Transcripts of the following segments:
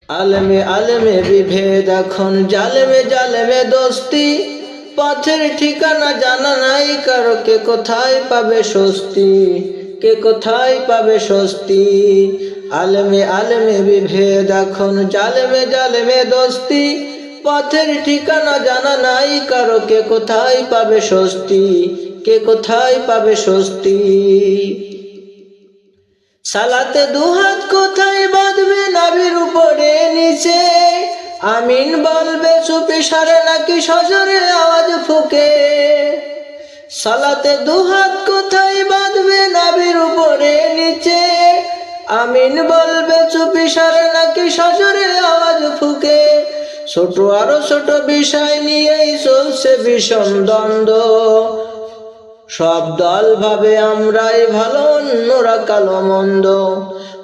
আলেমে আলেমে বিভেদ এখন, জালেমে জালেমে দোস্তি, পথের ঠিকানা জানা নাই কারো, কে কোথায় পাবে স্বস্তি, কে কোথায় পাবে স্বস্তি। আলেমে আলেমে বিভেদ এখন, জালেমে জালেমে দোস্তি, পথের ঠিকানা জানা নাই কারো, কে কোথায় পাবে স্বস্তি, কে কোথায় পাবে স্বস্তি। সালাতে দুহাত কোথায় বাঁধবে নাভির উপরে নিচে, আমিন বলবে চুপি সারে নাকি সজরে আওয়াজ ফুকে। সালাতে দুহাত কোথায় বাঁধবে নাভির উপরে নিচে, আমিন বলবে চুপি সারে নাকি সজরে আওয়াজ ফুকে। ছোট আরো ছোট বিষয় নিয়েই চলছে ভীষণ দ্বন্দ্ব, সব দল ভাবে আমরাই ভালো অন্যরা কালো মন্দ।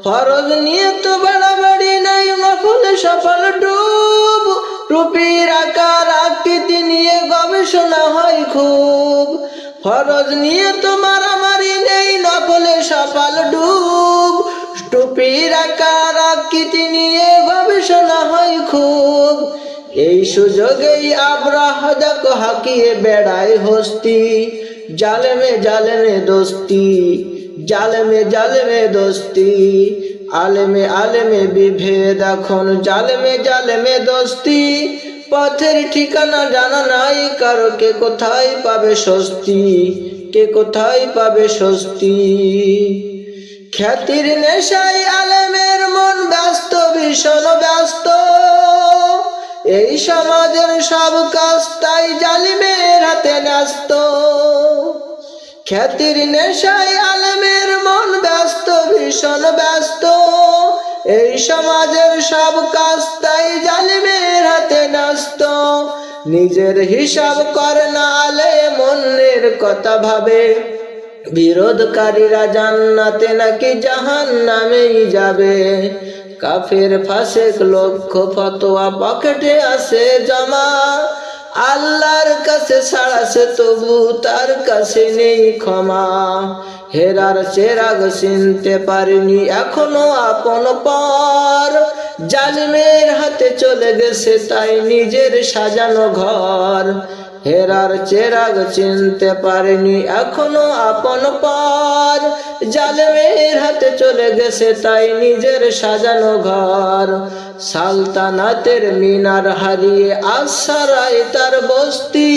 ফরজ নিয়ে তো বাড়াবাড়ি নাই, মাহফিলে সফল ডুব, টুপির আকার আকৃতি নিয়ে গবেষণা হয় খুব। ফরজ নিয়ে তো মারামারি নেই, নফলে সফল ডুব, টুপির আকার আকৃতি নিয়ে গবেষণা হয় খুব। এই সুযোগেই আব্রাহ দেখো হাকিয়ে বেড়ায় হস্তি, জালেমে জালেমে দোস্তি, জালেমে জালেমে দোস্তি। আলেমে আলেমে বিভেদ এখন, জালেমে জালেমে দোস্তি, পথের ঠিকানা জানা নাই কারো, কে কোথায় পাবে স্বস্তি, কে কোথায় পাবে স্বস্তি। খ্যাতির নেশায় আলেমের মন ব্যস্ত, ভীষণ ব্যস্ত, এই সমাজের সব কাজ তাই জালিমের হাতে ন্যস্ত। খ্যাতির নেশায় আলেমের মন ব্যস্ত, ভীষণ ব্যস্ত, এই সমাজের সব কাজ তাই জালিমের হাতে ন্যস্ত। নিজের হিসাব করে না আলেম, অন্যের কথা ভাবে, বিরোধকারীরা জান্নাতে নাকি জাহান্নামেই যাবে। কাফের ফাসেক লক্ষ ফতোয়া পকেটে আছে জমা, আল্লাহর কাছে ছাড়াছে তবু তার কাছে নেই ক্ষমা। হেরার চেরাগ চিনতে পারেনি এখনো আপন পর, জালিমের হাতে চলে গেছে তাই নিজের সাজানো ঘর। হেরার চেরাগ চিনতে পারেনি এখনো আপন পর, জালেমের হাতে চলে গেছে তাই নিজের সাজানো ঘর। সালতানাতের মিনার হারিয়ে আশারায় তার বস্তি,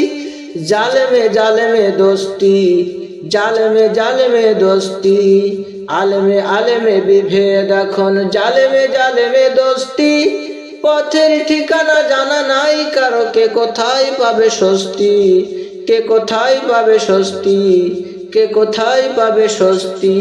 জালেমে জালেমে দোস্তি, জালেমে জালেমে দোস্তি। আলেমে আলেমে বিভেদ এখন, জালেমে জালেমে দোস্তি, পথের ঠিকানা জানা নাই কারো, কে কোথায় পাবে স্বস্তি, কে কোথায় পাবে স্বস্তি, কে কোথায় পাবে স্বস্তি।